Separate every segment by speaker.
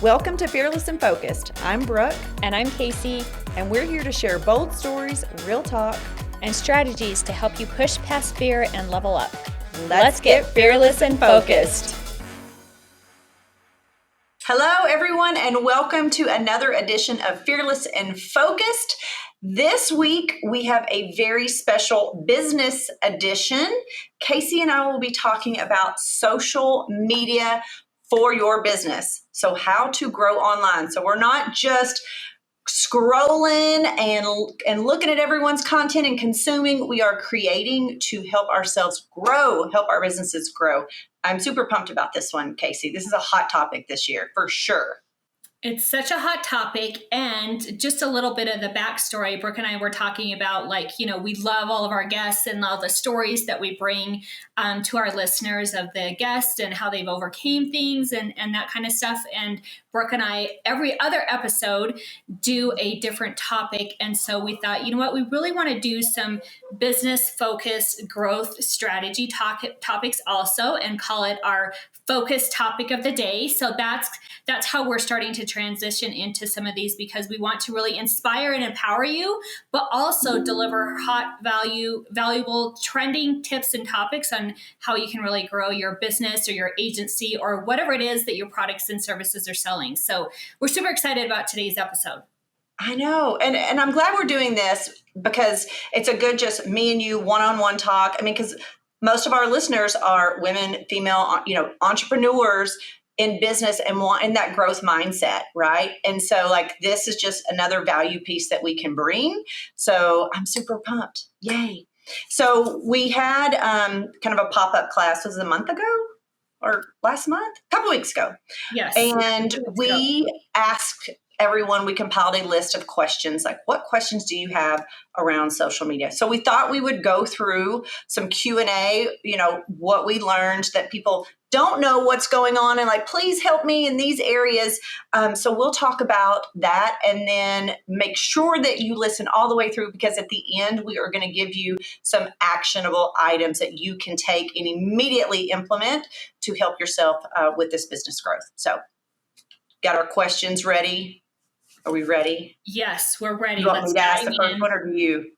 Speaker 1: Welcome to Fearless and Focused. I'm Brooke.
Speaker 2: And I'm Casey.
Speaker 1: And we're here to share bold stories, real talk,
Speaker 2: and strategies to help you push past fear and level up.
Speaker 1: Let's get fearless and focused. Hello, everyone, and welcome to another edition of Fearless and Focused. This week, we have a very special business edition. Casey and I will be talking about social media for your business. So how to grow online. So we're not just scrolling and looking at everyone's content and consuming. We are creating to help ourselves grow, help our businesses grow. I'm super pumped about this one, Casey. This is a hot topic this year for sure.
Speaker 2: It's such a hot topic, and just a little bit of the backstory. Brooke and I were talking about, we love all of our guests and all the stories that we bring to our listeners of the guests and how they've overcame things and that kind of stuff. And Brooke and I, every other episode, do a different topic. And so we thought, we really want to do some business-focused growth strategy topics also, and call it our focus topic of the day. So that's how we're starting to transition into some of these, because we want to really inspire and empower you, but also deliver hot valuable trending tips and topics on how you can really grow your business or your agency or whatever it is that your products and services are selling. So we're super excited about today's episode.
Speaker 1: I know. And I'm glad we're doing this because it's a good just me and you one-on-one talk. I mean, because most of our listeners are women, female, entrepreneurs in business and want in that growth mindset, right? And so this is just another value piece that we can bring. So I'm super pumped. Yay. So we had kind of a pop-up class, was it a month ago or last month? A couple weeks ago.
Speaker 2: Yes.
Speaker 1: And we asked everyone, we compiled a list of questions, like what questions do you have around social media? So we thought we would go through some Q&A, what we learned that people don't know what's going on and please help me in these areas. So we'll talk about that and then make sure that you listen all the way through, because at the end, we are going to give you some actionable items that you can take and immediately implement to help yourself with this business growth. So got our questions ready? Are we ready?
Speaker 2: Yes, we're ready.
Speaker 1: You want me to ask the first one, or do you?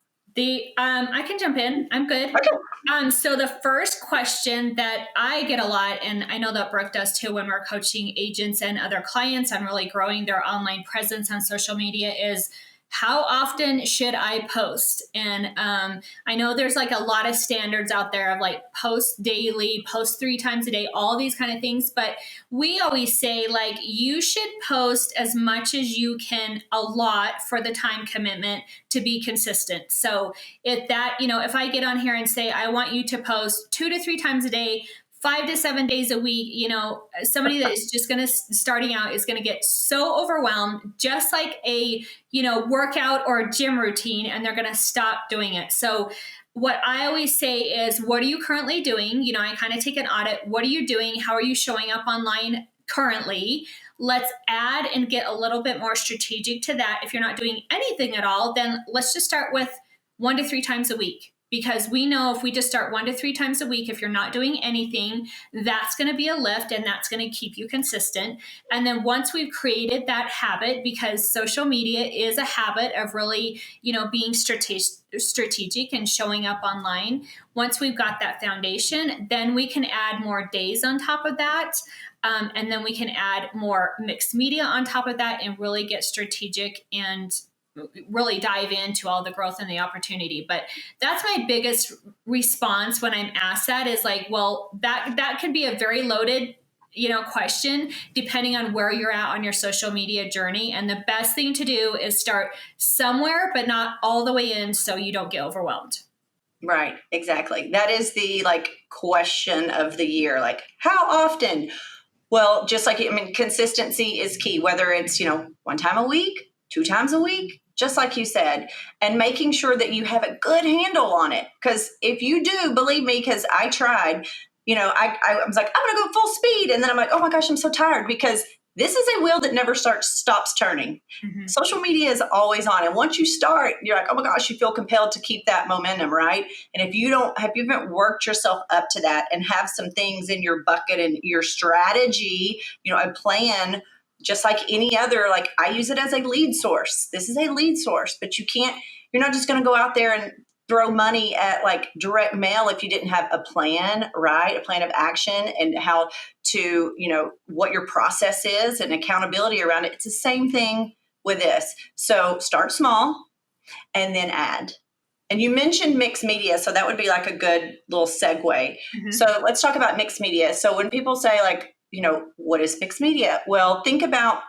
Speaker 2: I can jump in. I'm good.
Speaker 1: Okay.
Speaker 2: So the first question that I get a lot, and I know that Brooke does too when we're coaching agents and other clients on really growing their online presence on social media, is how often should I post? And I know there's a lot of standards out there of post daily, post 3 times a day, all these kind of things. But we always say you should post as much as you can allot for the time commitment to be consistent. So if I get on here and say, I want you to post 2 to 3 times a day, 5 to 7 days a week, somebody that is just starting out is going to get so overwhelmed, just like a, workout or gym routine, and they're going to stop doing it. So what I always say is, what are you currently doing? I kind of take an audit. What are you doing? How are you showing up online currently? Let's add and get a little bit more strategic to that. If you're not doing anything at all, then let's just start with 1 to 3 times a week. Because we know if we just start 1 to 3 times a week, if you're not doing anything, that's going to be a lift and that's going to keep you consistent. And then once we've created that habit, because social media is a habit of really, being strategic and showing up online. Once we've got that foundation, then we can add more days on top of that. And then we can add more mixed media on top of that and really get strategic and really dive into all the growth and the opportunity. But that's my biggest response when I'm asked that is that can be a very loaded, question depending on where you're at on your social media journey. And the best thing to do is start somewhere, but not all the way in so you don't get overwhelmed.
Speaker 1: Right. Exactly. That is the question of the year. How often? Well, just consistency is key, whether it's, 1 time a week, 2 times a week, just like you said, and making sure that you have a good handle on it. Because if you do, believe me, because I tried, I was like, I'm going to go full speed. And then I'm like, oh my gosh, I'm so tired, because this is a wheel that never stops turning. Mm-hmm. Social media is always on. And once you start, you're like, oh my gosh, you feel compelled to keep that momentum, right? And if you haven't worked yourself up to that and have some things in your bucket and your strategy, a plan just like any other, like I use it as a lead source. This is a lead source, but you're not just going to go out there and throw money at like direct mail if you didn't have a plan, right? A plan of action and how to, what your process is and accountability around it. It's the same thing with this. So start small and then add. And you mentioned mixed media, so that would be like a good little segue. Mm-hmm. So let's talk about mixed media. So when people say like, what is mixed media? Well, think about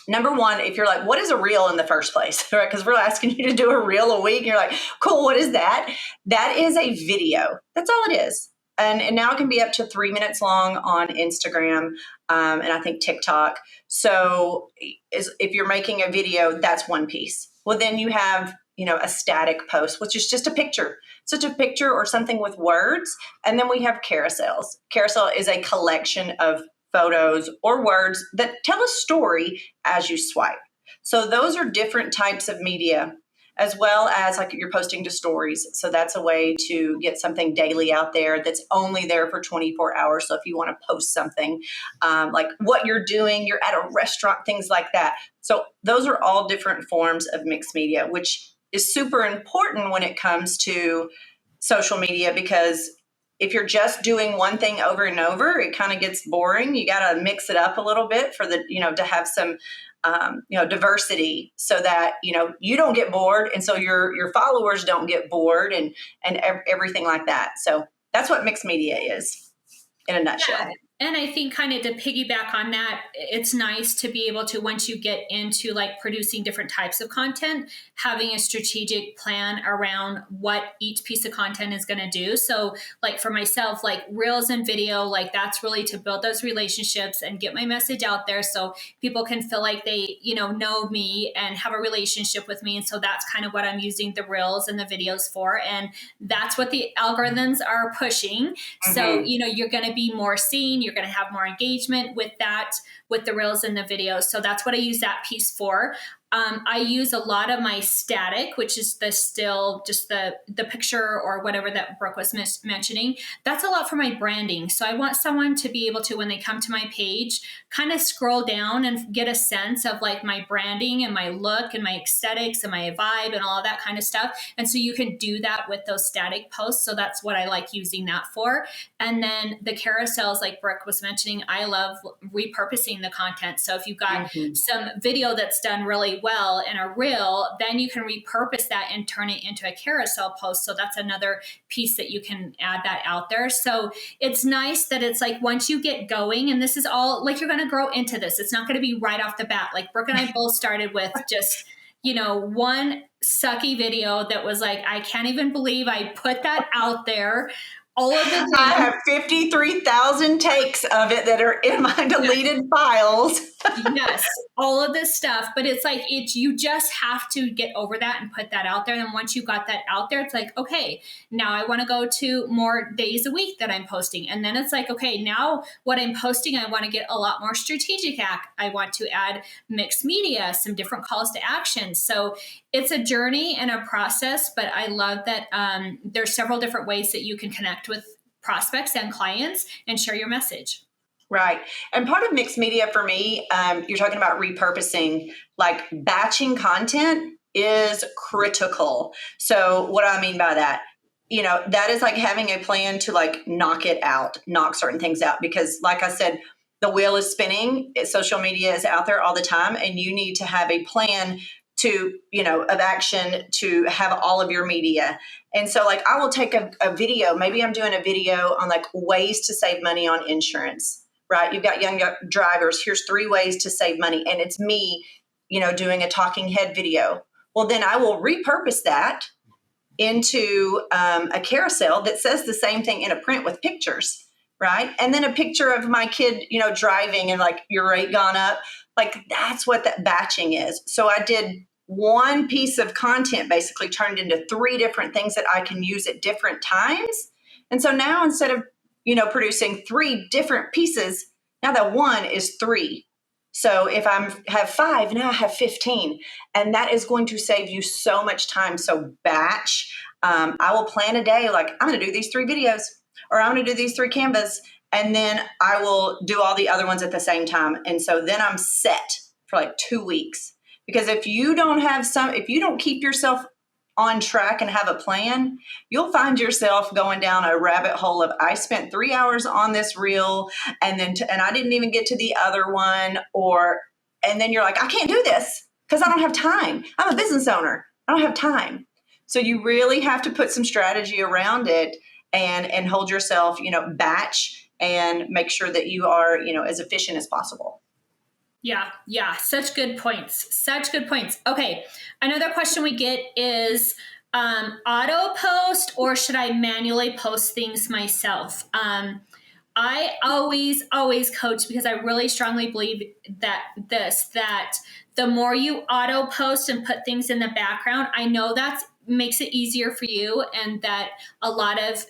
Speaker 1: number one, if you're like, what is a reel in the first place? Right? Because we're asking you to do a reel a week. And you're like, cool, what is that? That is a video. That's all it is. And now it can be up to 3 minutes long on Instagram and I think TikTok. So if you're making a video, that's one piece. Well, then you have, a static post, which is just a picture. Such a picture or something with words. And then we have carousels. Carousel is a collection of photos or words that tell a story as you swipe. So those are different types of media, as well as like you're posting to stories. So that's a way to get something daily out there that's only there for 24 hours. So if you want to post something like what you're doing, you're at a restaurant, things like that. So those are all different forms of mixed media, which is super important when it comes to social media, because if you're just doing one thing over and over, it kind of gets boring. You got to mix it up a little bit for the, to have some, diversity so that, you don't get bored. And so your followers don't get bored and everything like that. So that's what mixed media is in a nutshell.
Speaker 2: Yeah. And I think kind of to piggyback on that, it's nice to be able to, once you get into like producing different types of content, having a strategic plan around what each piece of content is going to do. So like for myself, like reels and video, like that's really to build those relationships and get my message out there so people can feel like they, know me and have a relationship with me. And so that's kind of what I'm using the reels and the videos for. And that's what the algorithms are pushing. Mm-hmm. So, you're going to be more seen. You're going to have more engagement with that, with the reels and the videos. So that's what I use that piece for. I use a lot of my static, which is just the picture or whatever that Brooke was mentioning. That's a lot for my branding. So I want someone to be able to, when they come to my page, kind of scroll down and get a sense of like my branding and my look and my aesthetics and my vibe and all of that kind of stuff. And so you can do that with those static posts. So that's what I like using that for. And then the carousels, like Brooke was mentioning, I love repurposing the content. So if you've got some video that's done really well in a reel, then you can repurpose that and turn it into a carousel post. So that's another piece that you can add that out there. So it's nice that it's like once you get going, and this is all like you're going to grow into this. It's not going to be right off the bat. Like Brooke and I both started with just, one sucky video that was like, I can't even believe I put that out there. All of the
Speaker 1: I have 53,000 takes of it that are in my deleted files.
Speaker 2: Yes, all of this stuff. But it's like, you just have to get over that and put that out there. And once you got that out there, it's like, okay, now I want to go to more days a week that I'm posting. And then it's like, okay, now what I'm posting, I want to get a lot more strategic. I want to add mixed media, some different calls to action. So it's a journey and a process, but I love that there's several different ways that you can connect with prospects and clients and share your message.
Speaker 1: Right. And part of mixed media for me, you're talking about repurposing, like batching content is critical. So what do I mean by that? That is like having a plan to like knock certain things out. Because like I said, the wheel is spinning, social media is out there all the time, and you need to have a plan to, of action to have all of your media. And so like, I will take a video, maybe I'm doing a video on like ways to save money on insurance, right? You've got young drivers. Here's 3 ways to save money. And it's me, doing a talking head video. Well, then I will repurpose that into a carousel that says the same thing in a print with pictures, right? And then a picture of my kid, driving and like your rate gone up. Like that's what that batching is. So I did one piece of content basically turned into 3 different things that I can use at different times. And so now instead of, producing 3 different pieces, now that one is 3. So if I have 5, now I have 15. And that is going to save you so much time. So batch, I will plan a day like I'm going to do these 3 videos or I'm going to do these 3 Canvas. and then I will do all the other ones at the same time. And so then I'm set for like 2 weeks. Because if you don't keep yourself on track and have a plan, you'll find yourself going down a rabbit hole of, I spent 3 hours on this reel and I didn't even get to the other one, and then you're like, I can't do this because I don't have time. I'm a business owner. I don't have time. So you really have to put some strategy around it and hold yourself, batch and make sure that you are, as efficient as possible.
Speaker 2: Yeah. Such good points. Okay. Another question we get is auto post, or should I manually post things myself? I always coach, because I really strongly believe that the more you auto post and put things in the background, I know that makes it easier for you, and that a lot of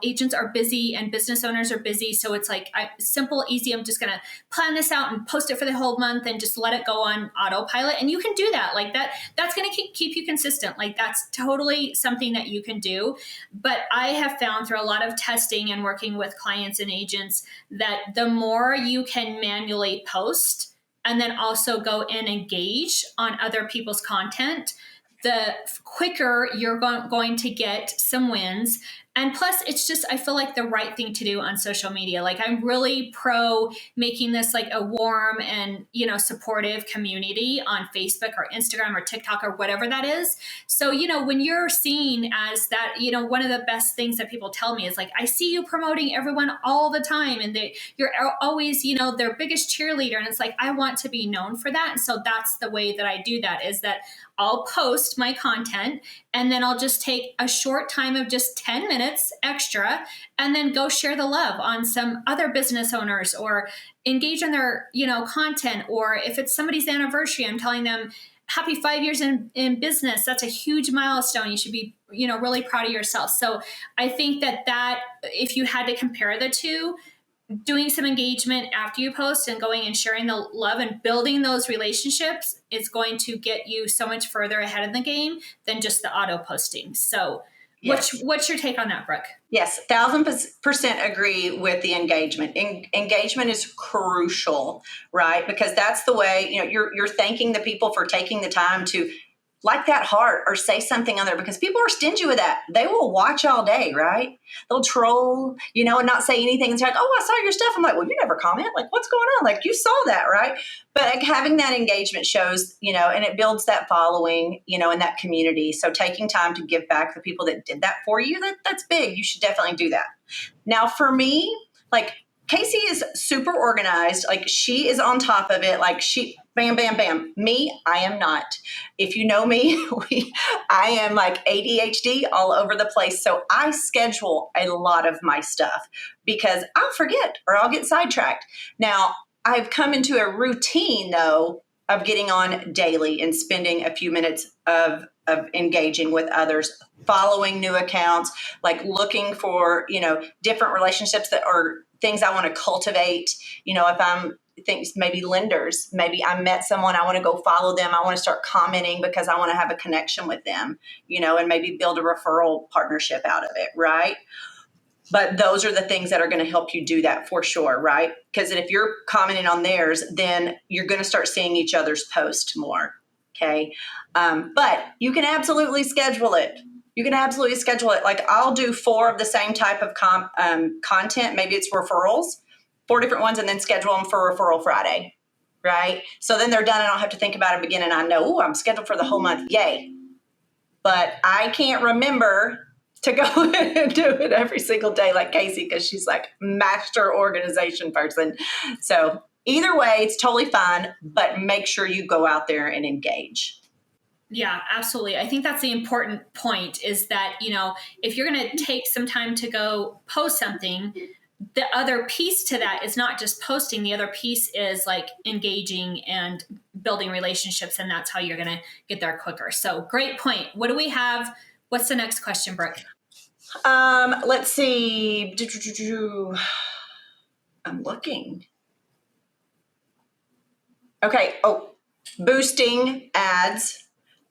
Speaker 2: agents are busy and business owners are busy, so it's like simple, easy. I'm just gonna plan this out and post it for the whole month and just let it go on autopilot. And you can do that. Like that's gonna keep you consistent. Like that's totally something that you can do. But I have found through a lot of testing and working with clients and agents that the more you can manually post and then also go and engage on other people's content, the quicker you're going to get some wins. And plus, it's just, I feel like the right thing to do on social media. Like I'm really pro making this like a warm and, supportive community on Facebook or Instagram or TikTok or whatever that is. So, when you're seen as that, one of the best things that people tell me is like, I see you promoting everyone all the time, and you're always, their biggest cheerleader. And it's like, I want to be known for that. And so that's the way that I do that, is that I'll post my content and then I'll just take a short time of just 10 minutes extra and then go share the love on some other business owners, or engage in their, content. Or if it's somebody's anniversary, I'm telling them, happy 5 years in business. That's a huge milestone. You should be, really proud of yourself. So I think that if you had to compare the two, doing some engagement after you post and going and sharing the love and building those relationships is going to get you so much further ahead of the game than just the auto posting. So yes. What's your take on that, Brooke?
Speaker 1: Yes, 1,000% agree with the engagement. Engagement is crucial, right? Because that's the way, you're thanking the people for taking the time to like that heart or say something on there, because people are stingy with that. They will watch all day, right? They'll troll, and not say anything. It's like, oh, I saw your stuff. I'm like, well, you never comment. Like, what's going on? Like, you saw that, right? But like, having that engagement shows, and it builds that following, in that community. So taking time to give back the people that did that for you, that's big. You should definitely do that. Now, for me, like, Casey is super organized. Like, she is on top of it. Like, she, bam, bam, bam. Me, I am not. If you know me, I am like ADHD all over the place. So I schedule a lot of my stuff because I'll forget or I'll get sidetracked. Now, I've come into a routine, though, of getting on daily and spending a few minutes of engaging with others, following new accounts, like looking for, different relationships that are things I want to cultivate. If I'm things, maybe lenders, maybe I met someone, I want to go follow them. I want to start commenting because I want to have a connection with them, and maybe build a referral partnership out of it. Right. But those are the things that are going to help you do that for sure. Right. Because if you're commenting on theirs, then you're going to start seeing each other's posts more. Okay. But you can absolutely schedule it. Like, I'll do 4 of the same type of content. Maybe it's referrals, 4 different ones, and then schedule them for Referral Friday, right? So then they're done and I don't have to think about them again. And I know, I'm scheduled for the whole month. Yay. But I can't remember to go and do it every single day like Casey, because she's like master organization person. So either way, it's totally fine, but make sure you go out there and engage.
Speaker 2: Yeah, absolutely. I think that's the important point, is that, if you're going to take some time to go post something, the other piece to that is not just posting. The other piece is like engaging and building relationships. And that's how you're going to get there quicker. So great point. What do we have? What's the next question, Brooke?
Speaker 1: Let's see. I'm looking. Okay. Oh, boosting ads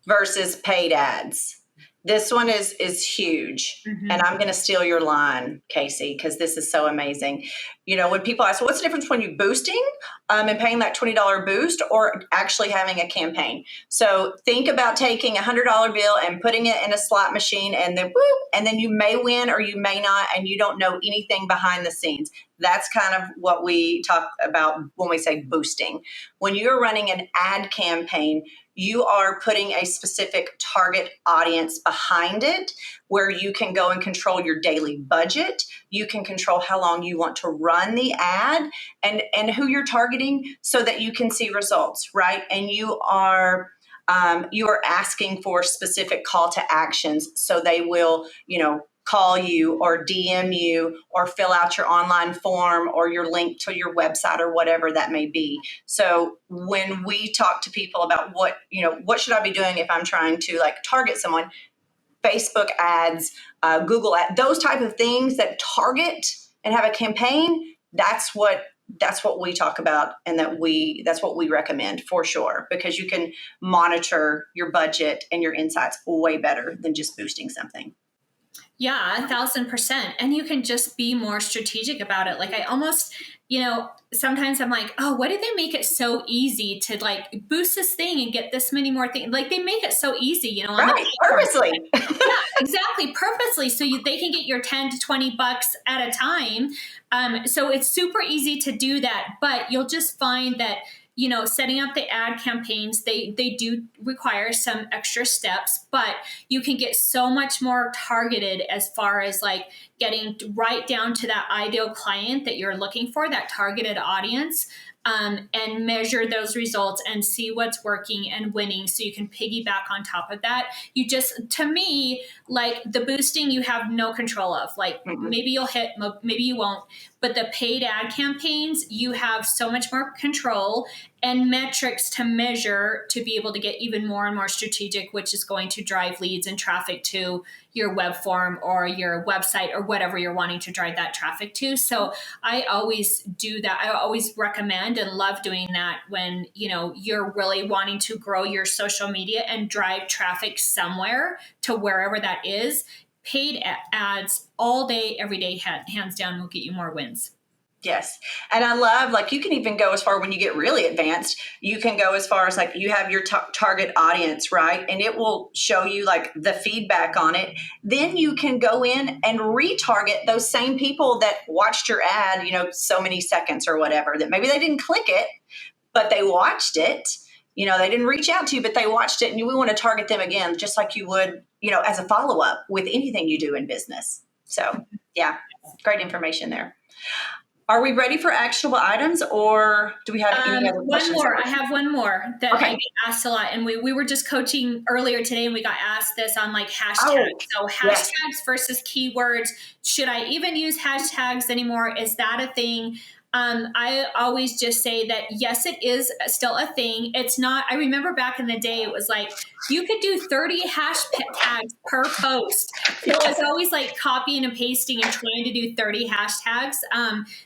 Speaker 1: versus paid ads. This one is huge. And I'm going to steal your line, Casey, because this is so amazing. You know, when people ask, well, what's the difference between you boosting and paying that $20 boost or actually having a campaign? So think about taking $100 bill and putting it in a slot machine and then whoop, and then you may win or you may not, and you don't know anything behind the scenes. That's kind of what we talk about when we say boosting. When you're running an ad campaign, you are putting a specific target audience behind it where you can go and control your daily budget. You can control how long you want to run the ad and who you're targeting so that you can see results, right? And you are asking for specific call to actions so they will, call you or DM you or fill out your online form or your link to your website or whatever that may be. So when we talk to people about what should I be doing if I'm trying to target someone, Facebook ads, Google ads, those type of things that target and have a campaign, that's what we talk about and that's what we recommend for sure, because you can monitor your budget and your insights way better than just boosting something.
Speaker 2: Yeah, 1,000%. And you can just be more strategic about it. Like I almost, sometimes I'm like, oh, what did they make it so easy to boost this thing and get this many more things? Like they make it so easy,
Speaker 1: Right, purposely.
Speaker 2: Yeah, exactly. Purposely. So they can get your 10 to 20 bucks at a time. So it's super easy to do that, but you'll just find that setting up the ad campaigns, they do require some extra steps, but you can get so much more targeted as far as getting right down to that ideal client that you're looking for, that targeted audience. And measure those results and see what's working and winning so you can piggyback on top of that. You just, to me, the boosting you have no control of. Maybe you'll hit, maybe you won't. But the paid ad campaigns, you have so much more control and metrics to measure to be able to get even more and more strategic, which is going to drive leads and traffic to your web form or your website or whatever you're wanting to drive that traffic to. So I always do that. I always recommend and love doing that when, you're really wanting to grow your social media and drive traffic somewhere to wherever that is. Paid ads all day, every day, hands down, will get you more wins.
Speaker 1: Yes. And I love, you can even go as far when you get really advanced, you can go as far as you have your target audience, right? And it will show you the feedback on it. Then you can go in and retarget those same people that watched your ad, so many seconds or whatever, that maybe they didn't click it, but they watched it. They didn't reach out to you, but they watched it. And we want to target them again, just like you would, as a follow-up with anything you do in business. So yeah, great information there. Are we ready for actionable items, or do we have any other questions?
Speaker 2: One more. I have one more that
Speaker 1: Okay.
Speaker 2: I get asked a lot. And we were just coaching earlier today and we got asked this on hashtags. So hashtags versus keywords. Should I even use hashtags anymore? Is that a thing? I always just say that, yes, it is still a thing. It's not, I remember back in the day, it was you could do 30 hashtags per post. So it was always copying and pasting and trying to do 30 hashtags.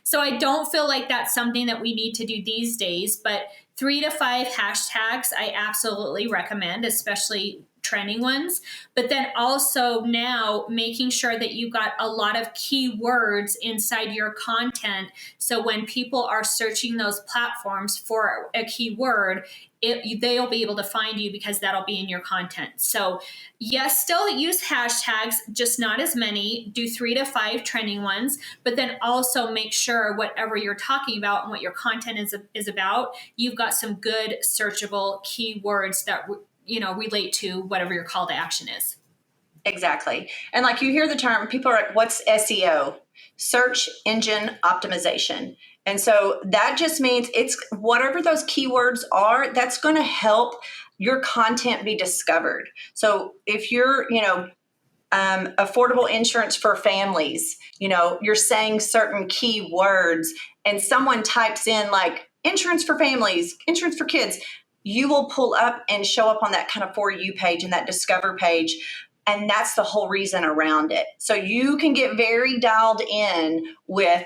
Speaker 2: So I don't feel like that's something that we need to do these days, but 3 to 5 hashtags, I absolutely recommend, especially trending ones. But then also now making sure that you've got a lot of keywords inside your content. So when people are searching those platforms for a keyword, they'll be able to find you because that'll be in your content. So yes, still use hashtags, just not as many. Do 3 to 5 trending ones, but then also make sure whatever you're talking about and what your content is about, you've got some good searchable keywords that relate to whatever your call to action is.
Speaker 1: Exactly. And you hear the term, people are what's SEO? Search engine optimization. And so that just means it's whatever those keywords are, that's going to help your content be discovered. So if you're, affordable insurance for families, you're saying certain keywords and someone types in insurance for families, insurance for kids, you will pull up and show up on that kind of For You page and that Discover page. And that's the whole reason around it. So you can get very dialed in with,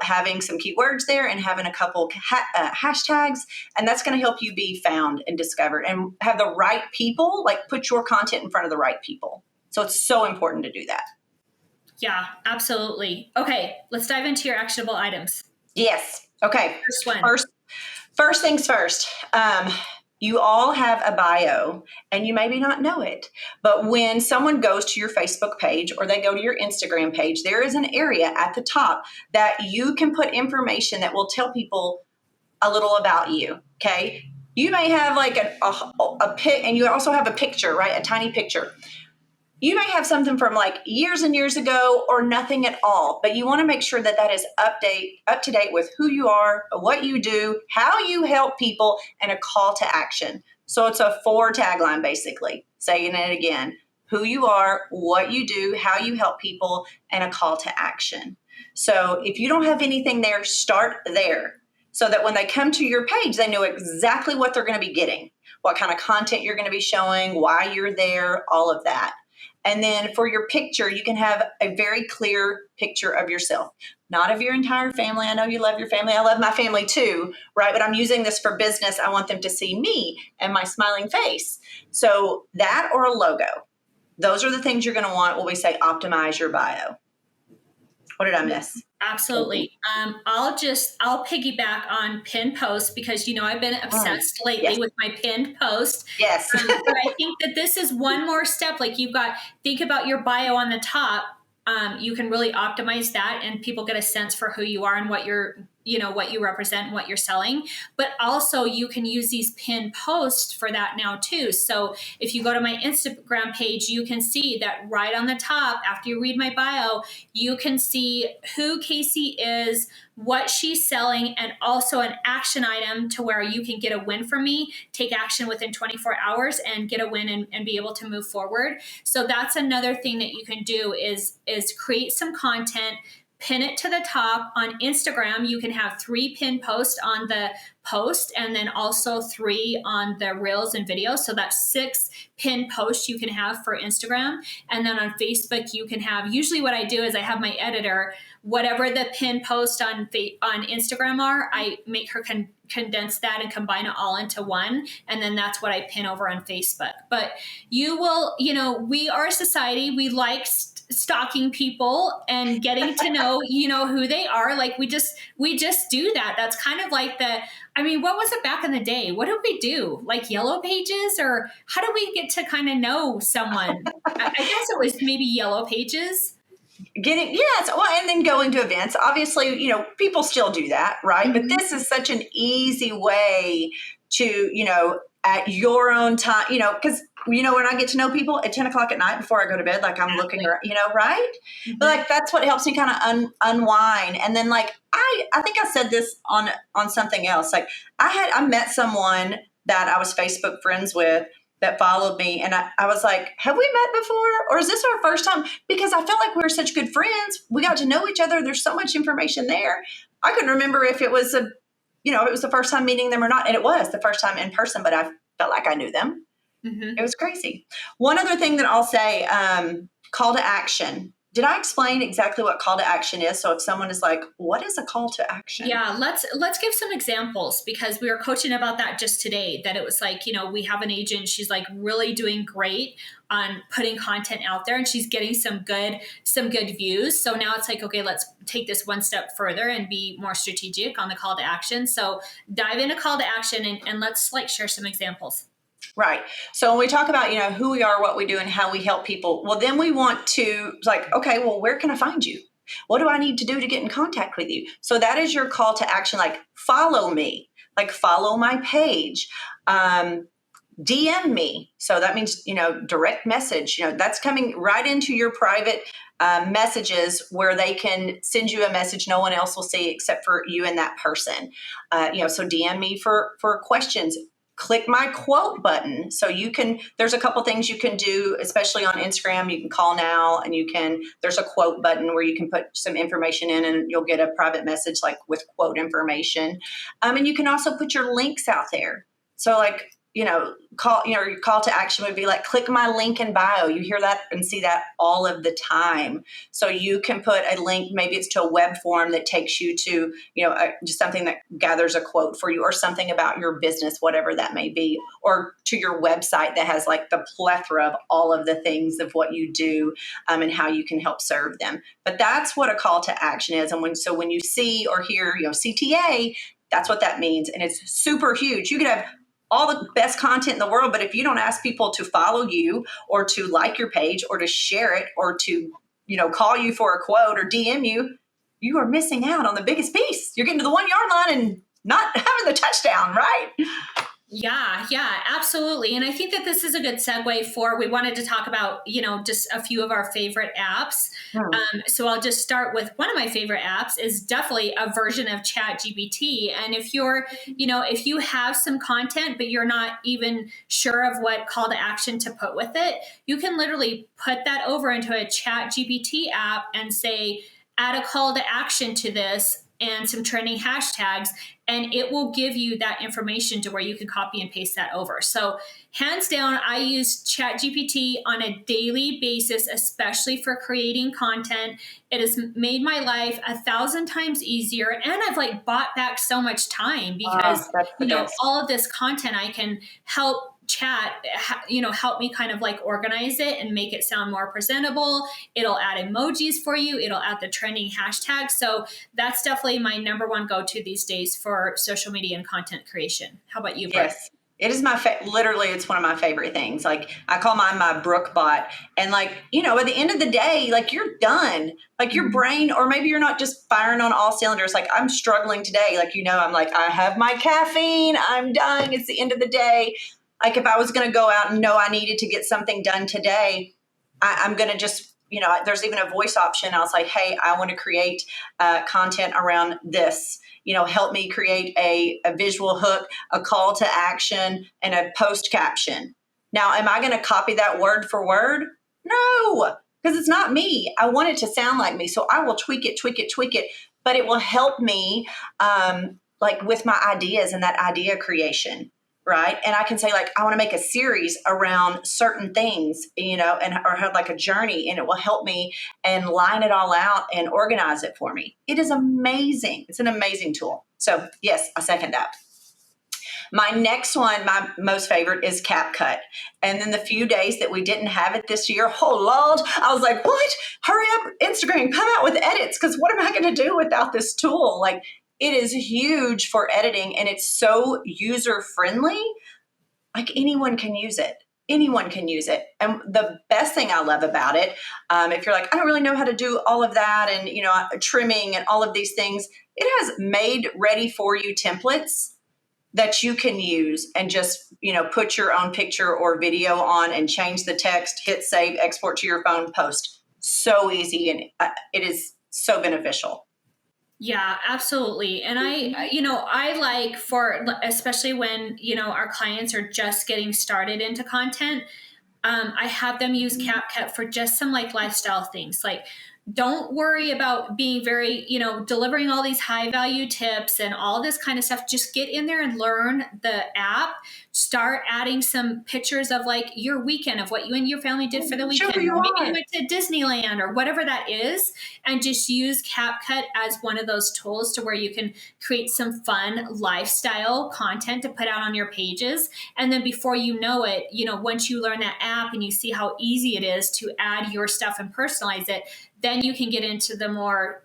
Speaker 1: having some keywords there and having a couple hashtags. And that's going to help you be found and discovered and have the right people, put your content in front of the right people.
Speaker 2: So
Speaker 1: it's so important to do that.
Speaker 2: Yeah, absolutely. Okay, let's dive into your actionable items.
Speaker 1: Yes. Okay.
Speaker 2: First one.
Speaker 1: First things first. You all have a bio and you maybe not know it, but when someone goes to your Facebook page or they go to your Instagram page, there is an area at the top that you can put information that will tell people a little about you. Okay. You may have like a pic, and you also have a picture, right? A tiny picture. You may have something from like years and years ago or nothing at all, but you want to make sure that that is up to date with who you are, what you do, how you help people, and a call to action. So it's a 4 tagline, basically, saying it again: who you are, what you do, how you help people, and a call to action. So if you don't have anything there, start there so that when they come to your page, they know exactly what they're going to be getting, what kind of content you're going to be showing, why you're there, all of that. And then for your picture, you can have a very clear picture of yourself, not of your entire family. I know you love your family. I love my family too, right? But I'm using this for business. I want them to see me and my smiling face. So that or a logo, those are the things you're going to want when we say optimize your bio. What did I miss?
Speaker 2: Absolutely. I'll piggyback on pinned posts because, I've been obsessed lately with my pinned post.
Speaker 1: Yes.
Speaker 2: But I think that this is one more step. Like think about your bio on the top. You can really optimize that and people get a sense for who you are and what what you represent and what you're selling. But also you can use these pinned posts for that now too. So if you go to my Instagram page, you can see that right on the top, after you read my bio, you can see who Casey is, what she's selling, and also an action item to where you can get a win from me, take action within 24 hours and get a win and be able to move forward. So that's another thing that you can do is create some content, pin it to the top. On Instagram, you can have 3 pin posts on the post and then also 3 on the reels and videos. So that's 6 pin posts you can have for Instagram. And then on Facebook, you can have, usually what I do is I have my editor, whatever the pin post on Instagram are, I make her condense that and combine it all into one. And then that's what I pin over on Facebook. But you will, we are a society, we like stalking people and getting to know, who they are. Like we just do that. That's kind of like what was it back in the day? What did we do? Like Yellow Pages, or how do we get to kind of know someone? I guess it was maybe Yellow Pages.
Speaker 1: And then going to events. Obviously, people still do that, right? Mm-hmm. But this is such an easy way to, at your own time, because when I get to know people at 10 o'clock at night before I go to bed, like I'm looking around, right? Mm-hmm. But like, that's what helps me kind of unwind. And then like, I think I said this on something else. Like I met someone that I was Facebook friends with that followed me. And I was like, have we met before? Or is this our first time? Because I felt like we were such good friends. We got to know each other. There's so much information there. I couldn't remember if it was it was the first time meeting them or not. And it was the first time in person, but I felt like I knew them. Mm-hmm. It was crazy. One other thing that I'll say, call to action. Did I explain exactly what call to action is? So if someone is like, what is a call to action?
Speaker 2: Yeah, let's give some examples, because we were coaching about that just today, that it was like, we have an agent, she's like really doing great on putting content out there and she's getting some good views. So now it's like, okay, let's take this one step further and be more strategic on the call to action. So dive into call to action and let's share some examples.
Speaker 1: Right. So when we talk about, who we are, what we do, and how we help people, well, then we want to okay, well, where can I find you? What do I need to do to get in contact with you? So that is your call to action. Like, follow me, follow my page, DM me. So that means, direct message, that's coming right into your private messages where they can send you a message no one else will see except for you and that person. So DM me for questions. Click my quote button. So there's a couple things you can do, especially on Instagram. You can call now and there's a quote button where you can put some information in and you'll get a private message with quote information. And you can also put your links out there. So your call to action would be like, click my link in bio. You hear that and see that all of the time. So you can put a link, maybe it's to a web form that takes you to, just something that gathers a quote for you, or something about your business, whatever that may be, or to your website that has like the plethora of all of the things of what you do, and how you can help serve them. But that's what a call to action is. And when you see or hear, CTA, that's what that means. And it's super huge. You could have all the best content in the world, but if you don't ask people to follow you or to like your page or to share it or to, call you for a quote or DM you, you are missing out on the biggest piece. You're getting to the 1 yard line and not having the touchdown, right?
Speaker 2: Yeah, absolutely. And I think that this is a good segue we wanted to talk about, just a few of our favorite apps. So I'll just start with one of my favorite apps is definitely a version of ChatGPT. And if if you have some content, but you're not even sure of what call to action to put with it, you can literally put that over into a ChatGPT app and say, add a call to action to this and some trending hashtags, and it will give you that information to where you can copy and paste that over. So hands down, I use ChatGPT on a daily basis, especially for creating content. It has made my life 1,000 times easier. And I've bought back so much time because, all of this content I can help help me kind of organize it and make it sound more presentable. It'll add emojis for you. It'll add the trending hashtags. So that's definitely my number one go-to these days for social media and content creation. How about you, Brooke?
Speaker 1: Yes. It is literally, it's one of my favorite things. I call mine my Brooke bot. And at the end of the day, you're done. Your brain, or maybe you're not just firing on all cylinders. I'm struggling today. I'm I have my caffeine. I'm done. It's the end of the day. If I was going to go out and know I needed to get something done today, I'm going to just, there's even a voice option. I was like, hey, I want to create content around this. Help me create a visual hook, a call to action, and a post caption. Now, am I going to copy that word for word? No, because it's not me. I want it to sound like me. So I will tweak it, but it will help me with my ideas and that idea creation. Right. And I can say I want to make a series around certain things, or have a journey, and it will help me and line it all out and organize it for me. It is amazing. It's an amazing tool. So yes, I second that. My next one, my most favorite, is CapCut. And then the few days that we didn't have it this year, oh Lord, I was like, what? Hurry up, Instagram, come out with edits, because what am I going to do without this tool? It is huge for editing, and it's so user-friendly. Anyone can use it. Anyone can use it. And the best thing I love about it, if you're I don't really know how to do all of that and, trimming and all of these things, it has made ready for you templates that you can use and just, put your own picture or video on and change the text, hit save, export to your phone, post. So easy, and it is so beneficial.
Speaker 2: Yeah, absolutely. And I like especially when, our clients are just getting started into content, I have them use CapCut for just some lifestyle things. Don't worry about being very, delivering all these high value tips and all this kind of stuff. Just get in there and learn the app. Start adding some pictures of your weekend, of what you and your family did for the weekend. Maybe you went to Disneyland or whatever that is, and just use CapCut as one of those tools to where you can create some fun lifestyle content to put out on your pages. And then before you know it, once you learn that app and you see how easy it is to add your stuff and personalize it, then you can get into the more,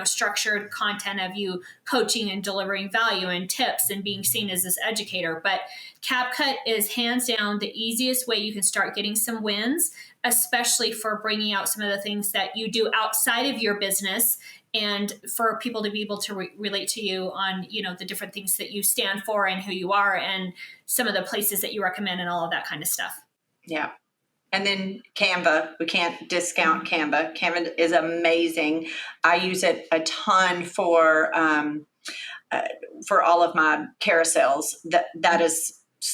Speaker 2: structured content of you coaching and delivering value and tips and being seen as this educator. But CapCut is hands down the easiest way you can start getting some wins, especially for bringing out some of the things that you do outside of your business, and for people to be able to relate to you on, the different things that you stand for and who you are and some of the places that you recommend and all of that kind of stuff.
Speaker 1: Yeah. And then Canva, we can't discount Canva. Canva is amazing. I use it a ton for all of my carousels. That has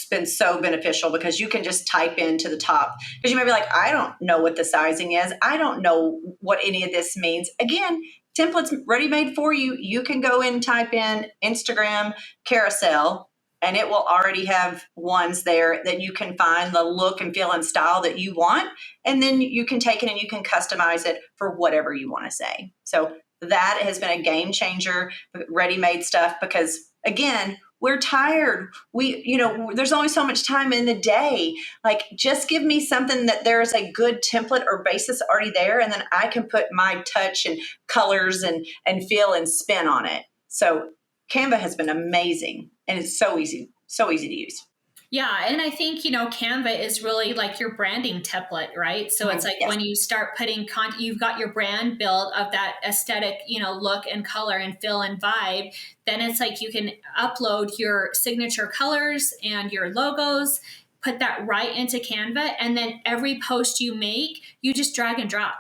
Speaker 1: been so beneficial because you can just type into the top. Because you may be like, I don't know what the sizing is. I don't know what any of this means. Again, templates ready-made for you. You can go in and type in Instagram carousel, and it will already have ones there that you can find the look and feel and style that you want. And then you can take it and you can customize it for whatever you want to say. So that has been a game changer, ready-made stuff, because again, we're tired. There's only so much time in the day. Like, just give me something that there's a good template or basis already there, and then I can put my touch and colors and feel and spin on it. So Canva has been amazing, and it's so easy to use.
Speaker 2: Yeah. And I think, Canva is really like your branding template, right? So it's like
Speaker 1: Yes.
Speaker 2: when you start putting content, you've got your brand built of that aesthetic, look and color and feel and vibe. Then it's like you can upload your signature colors and your logos, put that right into Canva. And then every post you make, you just drag and drop.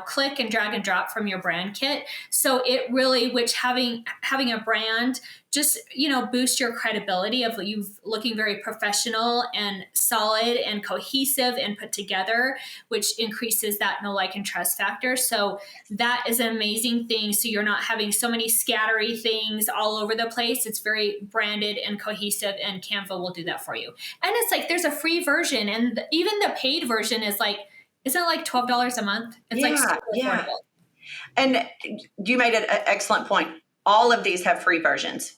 Speaker 2: Click and drag and drop from your brand kit. So it really, which having a brand just, boost your credibility of you looking very professional and solid and cohesive and put together, which increases that know, like, and trust factor. So that is an amazing thing. So you're not having so many scattery things all over the place. It's very branded and cohesive, and Canva will do that for you. And it's like, there's a free version, and even the paid version is like, isn't it like $12 a month? It's like super affordable.
Speaker 1: And you made an excellent point. All of these have free versions.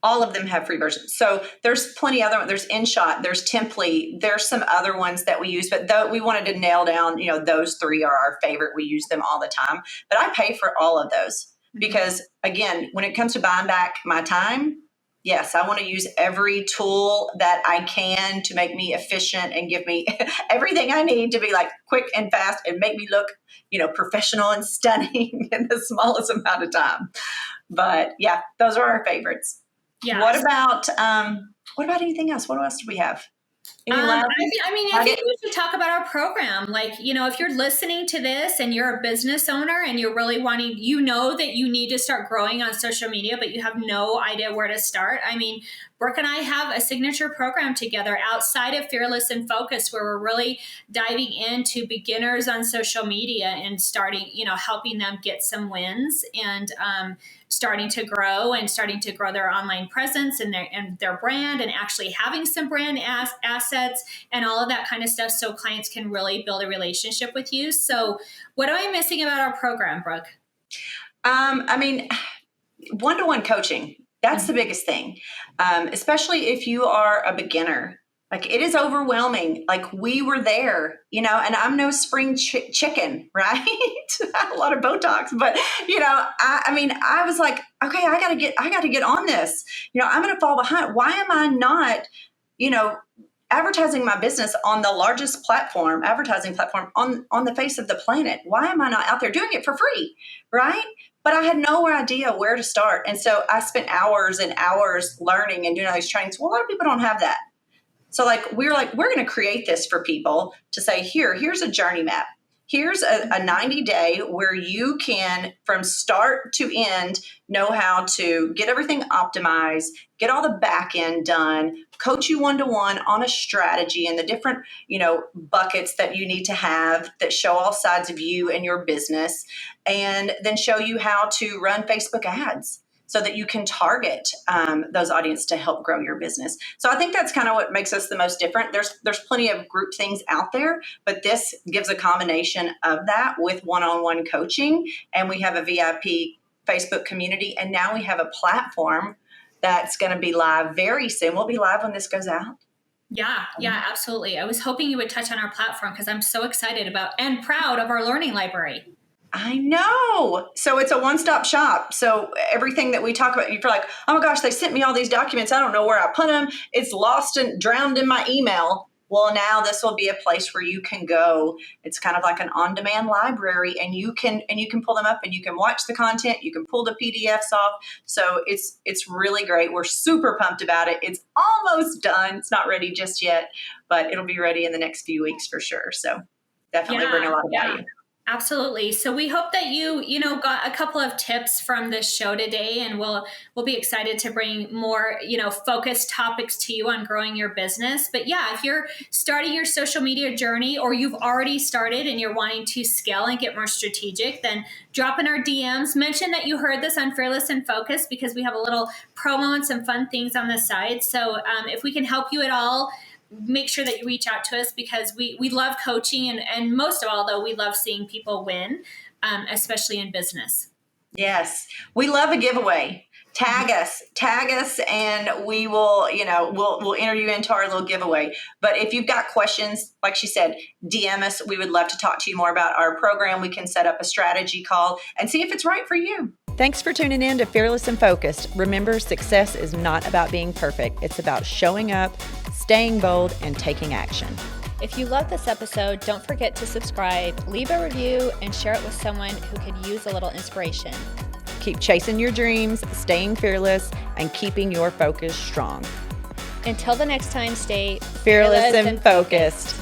Speaker 1: All of them have free versions. So there's plenty other ones. There's InShot, there's Template, there's some other ones that we use, but though we wanted to nail down, those three are our favorite. We use them all the time, but I pay for all of those because, again, when it comes to buying back my time, yes, I want to use every tool that I can to make me efficient and give me everything I need to be like quick and fast and make me look, professional and stunning in the smallest amount of time. But yeah, those are our favorites. Yeah. What about anything else? What else do we have?
Speaker 2: I think we should talk about our program. Like, if you're listening to this and you're a business owner and you're really wanting, that you need to start growing on social media, but you have no idea where to start. I mean, Brooke and I have a signature program together outside of Fearless and Focus, where we're really diving into beginners on social media and starting, helping them get some wins and starting to grow their online presence and their brand, and actually having some brand assets and all of that kind of stuff, so clients can really build a relationship with you. So what am I missing about our program, Brooke?
Speaker 1: One-to-one coaching. That's the biggest thing, especially if you are a beginner. Like, it is overwhelming. Like, we were there, and I'm no spring chicken, right? I had a lot of Botox, but I was like, okay, I gotta get on this. I'm going to fall behind. Why am I not, advertising my business on the largest advertising platform on the face of the planet? Why am I not out there doing it for free, right? But I had no idea where to start. And so I spent hours and hours learning and doing all these trainings. Well, a lot of people don't have that. So we're going to create this for people to say, here's a journey map. Here's a 90-day where you can, from start to end, know how to get everything optimized, get all the back end done, coach you one-to-one on a strategy and the different, buckets that you need to have that show all sides of you and your business, and then show you how to run Facebook ads so that you can target those audience to help grow your business. So I think that's kind of what makes us the most different. There's plenty of group things out there, but this gives a combination of that with one-on-one coaching. And we have a VIP Facebook community. And now we have a platform that's going to be live very soon. We'll be live when this goes out.
Speaker 2: Yeah, absolutely. I was hoping you would touch on our platform because I'm so excited about and proud of our learning library.
Speaker 1: I know. So it's a one-stop shop. So everything that we talk about, you're like, oh my gosh, they sent me all these documents. I don't know where I put them. It's lost and drowned in my email. Well, now this will be a place where you can go. It's kind of like an on-demand library, and you can pull them up and you can watch the content. You can pull the PDFs off. So it's really great. We're super pumped about it. It's almost done. It's not ready just yet, but it'll be ready in the next few weeks for sure. So definitely bring a lot of value.
Speaker 2: Absolutely. So we hope that you got a couple of tips from this show today, and we'll be excited to bring more, focused topics to you on growing your business. But yeah, if you're starting your social media journey, or you've already started and you're wanting to scale and get more strategic, then drop in our DMs, mention that you heard this on Fearless and Focused, because we have a little promo and some fun things on the side. So if we can help you at all, make sure that you reach out to us, because we love coaching, and most of all, though, we love seeing people win, especially in business.
Speaker 1: Yes, we love a giveaway. Tag us, and we will, we'll enter you into our little giveaway. But if you've got questions, like she said, DM us. We would love to talk to you more about our program. We can set up a strategy call and see if it's right for you.
Speaker 3: Thanks for tuning in to Fearless and Focused. Remember, success is not about being perfect. It's about showing up, staying bold, and taking action.
Speaker 4: If you love this episode, don't forget to subscribe, leave a review, and share it with someone who could use a little inspiration.
Speaker 3: Keep chasing your dreams, staying fearless, and keeping your focus strong.
Speaker 4: Until the next time, stay
Speaker 3: fearless and focused.